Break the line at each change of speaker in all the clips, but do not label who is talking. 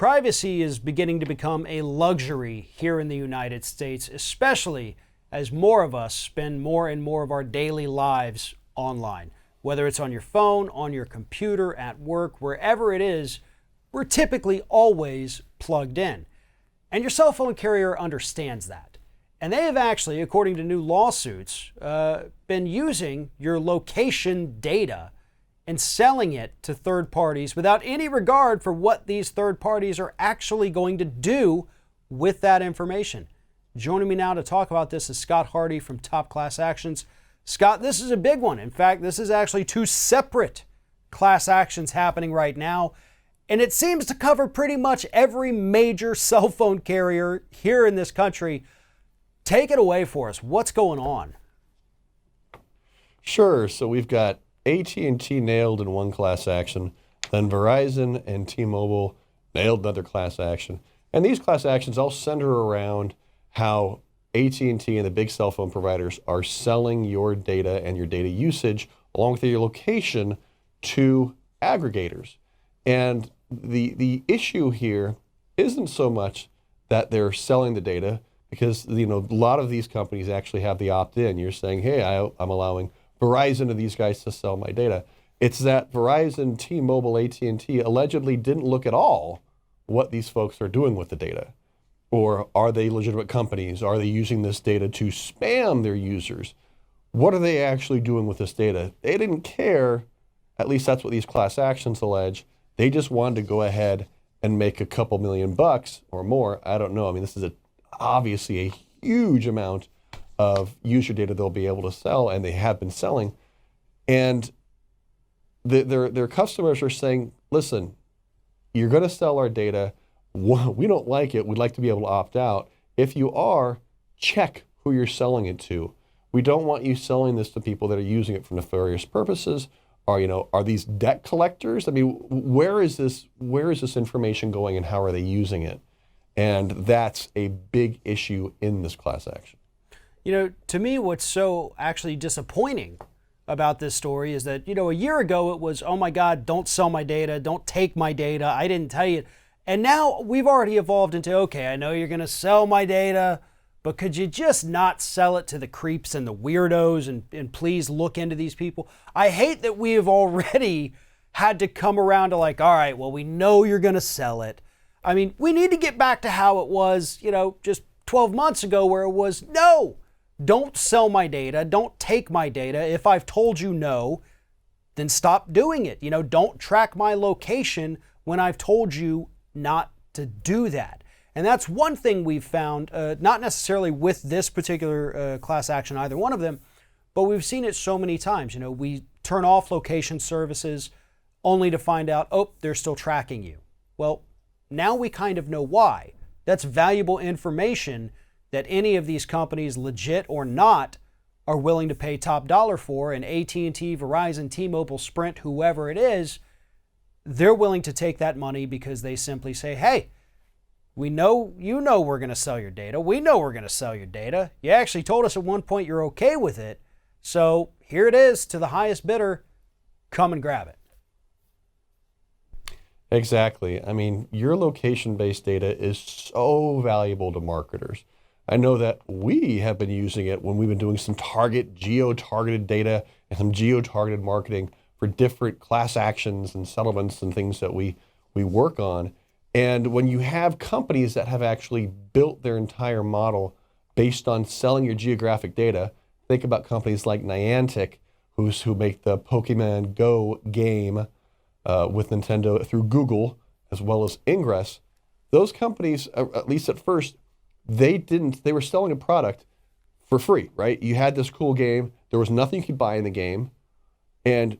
Privacy is beginning to become a luxury here in the United States, especially as more of us spend more and more of our daily lives online. Whether it's on your phone, on your computer, at work, wherever it is, we're typically always plugged in. And your cell phone carrier understands that. And they have actually, according to new lawsuits, been using your location data and selling it to third parties without any regard for what these third parties are actually going to do with that information. Joining me now to talk about this is Scott Hardy from Top Class Actions. Scott, this is a big one. In fact, this is actually two separate class actions happening right now, and it seems to cover pretty much every major cell phone carrier here in this country. Take it away for us. What's going on?
Sure. So we've got AT&T nailed in one class action, then Verizon and T-Mobile nailed another class action. And these class actions all center around how AT&T and the big cell phone providers are selling your data and your data usage along with your location to aggregators. And the issue here isn't so much that they're selling the data, because a lot of these companies actually have the opt-in. You're saying, hey, I'm allowing Verizon and these guys to sell my data. It's that Verizon, T-Mobile, AT&T allegedly didn't look at all what these folks are doing with the data. Or are they legitimate companies? Are they using this data to spam their users? What are they actually doing with this data? They didn't care. At least that's what these class actions allege. They just wanted to go ahead and make a couple $1 million or more. I don't know. I mean, this is obviously a huge amount of user data they'll be able to sell, and they have been selling. And their customers are saying, listen, you're going to sell our data. We don't like it. We'd like to be able to opt out. If you are, check who you're selling it to. We don't want you selling this to people that are using it for nefarious purposes. Or, are these debt collectors? I mean, where is this information going, and how are they using it? And that's a big issue in this class action.
To me, what's so actually disappointing about this story is that, a year ago it was, oh my God, don't sell my data, don't take my data, I didn't tell you. And now we've already evolved into, okay, I know you're going to sell my data, but could you just not sell it to the creeps and the weirdos, and please look into these people? I hate that we have already had to come around to all right, well, we know you're going to sell it. I mean, we need to get back to how it was, just 12 months ago, where it was, no, don't sell my data, don't take my data. If I've told you no, then stop doing it. Don't track my location when I've told you not to do that. And that's one thing we've found, not necessarily with this particular class action, either one of them, but we've seen it so many times. We turn off location services only to find out, oh, they're still tracking you. Well, now we kind of know why. That's valuable information that any of these companies, legit or not, are willing to pay top dollar for. And AT&T, Verizon, T-Mobile, Sprint, whoever it is, they're willing to take that money because they simply say, hey, we know we're going to sell your data. We know we're going to sell your data. You actually told us at one point you're okay with it. So here it is to the highest bidder. Come and grab it.
Exactly. I mean, your location-based data is so valuable to marketers. I know that we have been using it when we've been doing some geo-targeted data and some geo-targeted marketing for different class actions and settlements and things that we work on. And when you have companies that have actually built their entire model based on selling your geographic data, think about companies like Niantic, who make the Pokemon Go game with Nintendo through Google, as well as Ingress. Those companies, at least at first, they were selling a product for free, right? You had this cool game. There was nothing you could buy in the game. And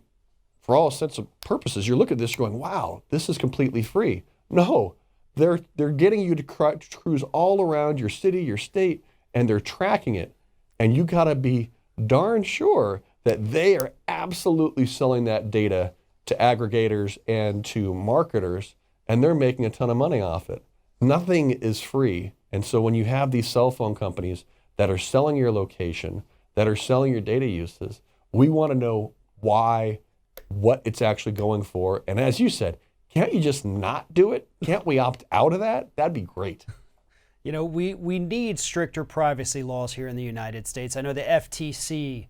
for all intents and purposes, you look at this going, wow, this is completely free. No, they're getting you to cruise all around your city, your state, and they're tracking it. And you got to be darn sure that they are absolutely selling that data to aggregators and to marketers, and they're making a ton of money off it. Nothing is free. And so when you have these cell phone companies that are selling your location, that are selling your data uses, we want to know why, what it's actually going for. And as you said, Can't you just not do it? Can't we opt out of that? That'd be great.
You know, we need stricter privacy laws here in the United States. I know the FTC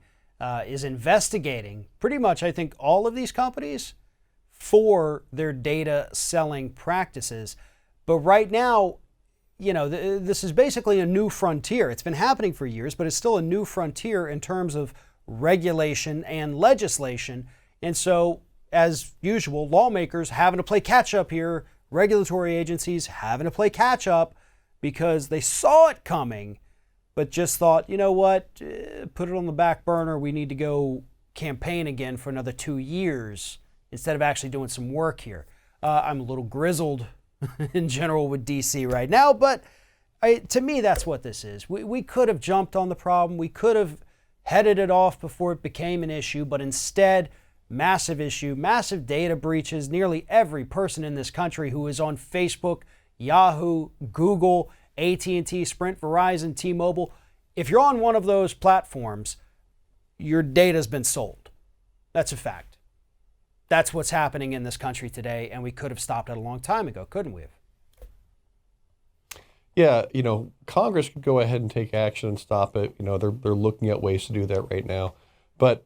is investigating pretty much, I think, all of these companies for their data selling practices. But right now, you know, this is basically a new frontier. It's been happening for years, but it's still a new frontier in terms of regulation and legislation. And so, as usual, lawmakers having to play catch up here, regulatory agencies having to play catch up because they saw it coming, but just thought, you know what, put it on the back burner. We need to go campaign again for another 2 years instead of actually doing some work here. I'm a little grizzled in general with DC right now, but to me, that's what this is. We could have jumped on the problem. We could have headed it off before it became an issue, but instead, massive issue, massive data breaches. Nearly every person in this country who is on Facebook, Yahoo, Google, AT&T, Sprint, Verizon, T-Mobile, if you're on one of those platforms, your data's been sold. That's a fact. That's what's happening in this country today, and we could have stopped it a long time ago, couldn't we have?
Yeah, you know, Congress could go ahead and take action and stop it. You know, they're looking at ways to do that right now, but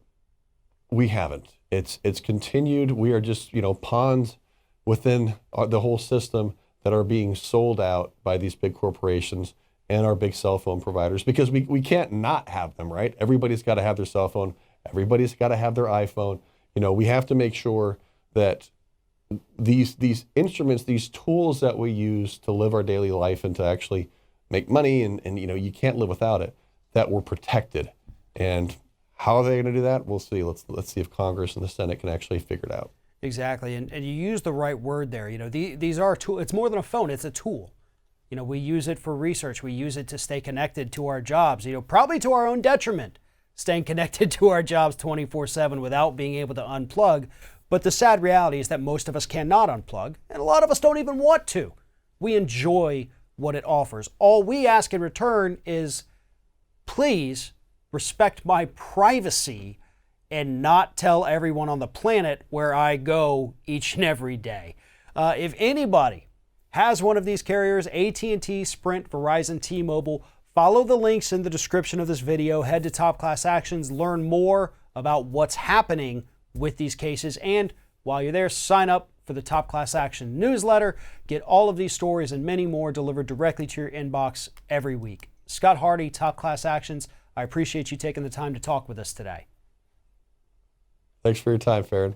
we haven't. It's continued. We are just, you know, pawns within the whole system that are being sold out by these big corporations and our big cell phone providers, because we can't not have them, right? Everybody's got to have their cell phone. Everybody's got to have their iPhone. You know, we have to make sure that these instruments, these tools that we use to live our daily life and to actually make money, and you know, you can't live without it, that we're protected. And how are they going to do that? We'll see. Let's see if Congress and the Senate can actually figure it out.
Exactly, and you use the right word there. You know, these are tools. It's more than a phone. It's a tool. You know, we use it for research. We use it to stay connected to our jobs. You know, probably to our own detriment, staying connected to our jobs 24/7 without being able to unplug. But the sad reality is that most of us cannot unplug, and a lot of us don't even want to. We enjoy what it offers. All we ask in return is, please respect my privacy and not tell everyone on the planet where I go each and every day. If anybody has one of these carriers, AT&T, Sprint, Verizon, T-Mobile, follow the links in the description of this video. Head to Top Class Actions, learn more about what's happening with these cases, and while you're there, sign up for the Top Class Action newsletter. Get all of these stories and many more delivered directly to your inbox every week. Scott Hardy, Top Class Actions, I appreciate you taking the time to talk with us today.
Thanks for your time, Farron.